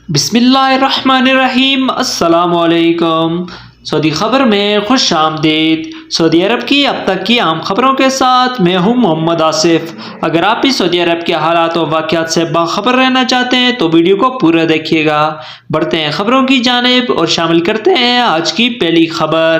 بسم اللہ الرحمن الرحیم۔ السلام علیکم۔ سعودی خبر میں خوش آمدید۔ سعودی عرب کی اب تک کی عام خبروں کے ساتھ میں ہوں محمد آصف۔ اگر آپ بھی سعودی عرب کے حالات و واقعات سے باخبر رہنا چاہتے ہیں تو ویڈیو کو پورا دیکھیے گا۔ بڑھتے ہیں خبروں کی جانب اور شامل کرتے ہیں آج کی پہلی خبر۔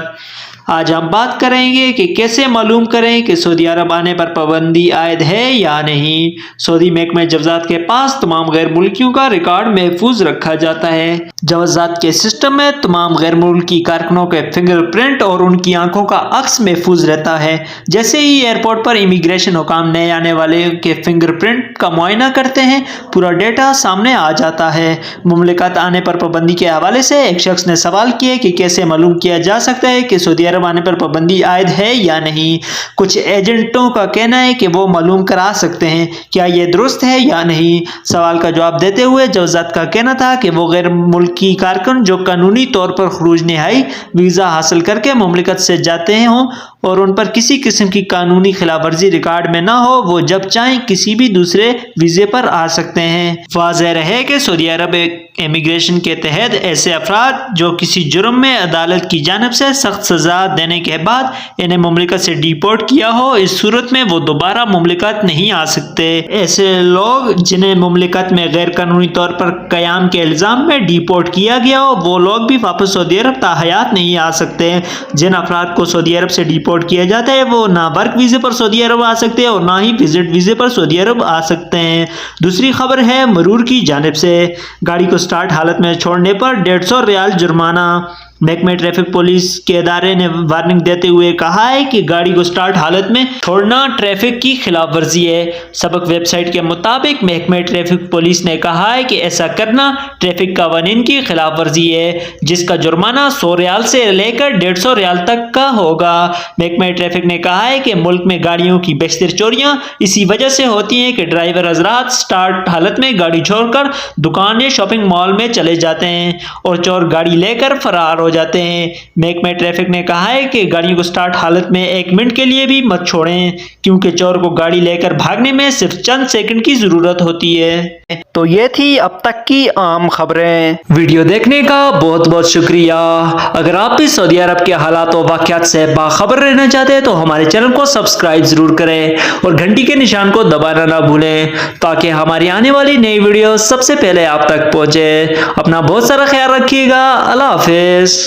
آج ہم بات کریں گے کہ کیسے معلوم کریں کہ سعودی عرب آنے پر پابندی عائد ہے یا نہیں۔ سعودی محکمہ جوازات کے پاس تمام غیر ملکیوں کا ریکارڈ محفوظ رکھا جاتا ہے۔ جوازات کے سسٹم میں تمام غیر ملکی کارکنوں کے فنگر پرنٹ اور ان کی آنکھوں کا عکس محفوظ رہتا ہے۔ جیسے ہی ایئرپورٹ پر امیگریشن حکام نئے آنے والے کے فنگر پرنٹ کا معائنہ کرتے ہیں، پورا ڈیٹا سامنے آ جاتا ہے۔ مملکت آنے پر پابندی کے حوالے سے ایک شخص نے سوال کیا کہ کیسے معلوم کیا جا سکتا ہے کہ سعودی عرب آنے پر پابندی عائد ہے یا نہیں۔ کچھ ایجنٹوں کا کہنا ہے کہ وہ معلوم کرا سکتے ہیں۔ کیا یہ درست ہے یا نہیں؟ سوال کا جواب دیتے ہوئے جوازات کا کہنا تھا کہ وہ غیر ملکی کارکن جو قانونی طور پر خروج نہائی ویزا حاصل کر کے مملکت سے جاتے ہوں اور ان پر کسی قسم کی قانونی خلاف ورزی ریکارڈ میں نہ ہو، وہ جب چاہیں کسی بھی دوسرے ویزے پر آ سکتے ہیں۔ واضح رہے کہ سعودی عرب امیگریشن کے تحت ایسے افراد جو کسی جرم میں عدالت کی جانب سے سخت سزا دینے کے بعد انہیں مملکت سے ڈیپورٹ کیا ہو، اس صورت میں وہ دوبارہ مملکت نہیں آ سکتے۔ ایسے لوگ جنہیں مملکت میں غیر قانونی طور پر قیام کے الزام میں ڈیپورٹ کیا گیا ہو، وہ لوگ بھی واپس سعودی عرب تاحیات نہیں آ سکتے۔ جن افراد کو سعودی عرب سے ڈیپورٹ کیا جاتا ہے وہ نہ ورک ویزے پر سعودی عرب آ سکتے ہیں اور نہ ہی وزٹ ویزے پر سعودی عرب آ سکتے ہیں۔ دوسری خبر ہے مرور کی جانب سے۔ گاڑی کو سٹارٹ حالت میں چھوڑنے پر 150 ریال جرمانہ۔ محکمہ ٹریفک پولیس کے ادارے نے وارننگ دیتے ہوئے کہا ہے کہ گاڑی کو سٹارٹ حالت میں چھوڑنا ٹریفک کی خلاف ورزی ہے۔ سبق ویب سائٹ کے مطابق محکمہ ٹریفک پولیس نے کہا ہے کہ ایسا کرنا ٹریفک قوانین کی خلاف ورزی ہے، جس کا جرمانہ 100 ریال سے لے کر 150 ریال تک کا ہوگا۔ محکمہ ٹریفک نے کہا ہے کہ ملک میں گاڑیوں کی بیشتر چوریاں اسی وجہ سے ہوتی ہیں کہ ڈرائیور حضرات سٹارٹ حالت میں گاڑی چھوڑ کر دکان یا شاپنگ مال میں چلے جاتے ہیں اور چور گاڑی لے کر فرار ہو جاتے ہیں۔ محکمہ ٹریفک نے کہا ہے کہ گاڑیوں کو سٹارٹ حالت میں 1 منٹ کے لیے بھی مت چھوڑیں، کیونکہ چور کو گاڑی لے کر بھاگنے میں صرف چند سیکنڈ کی ضرورت ہوتی ہے۔ تو یہ تھی اب تک کی عام خبریں۔ ویڈیو دیکھنے کا بہت بہت شکریہ۔ اگر آپ بھی سعودی عرب کے حالات و واقعات سے باخبر رہنا چاہتے ہیں تو ہمارے چینل کو سبسکرائب ضرور کریں اور گھنٹی کے نشان کو دبانا نہ بھولیں تاکہ ہماری آنے والی نئی ویڈیو سب سے پہلے آپ تک پہنچے۔ اپنا بہت سارا خیال رکھیے گا۔ اللہ حافظ۔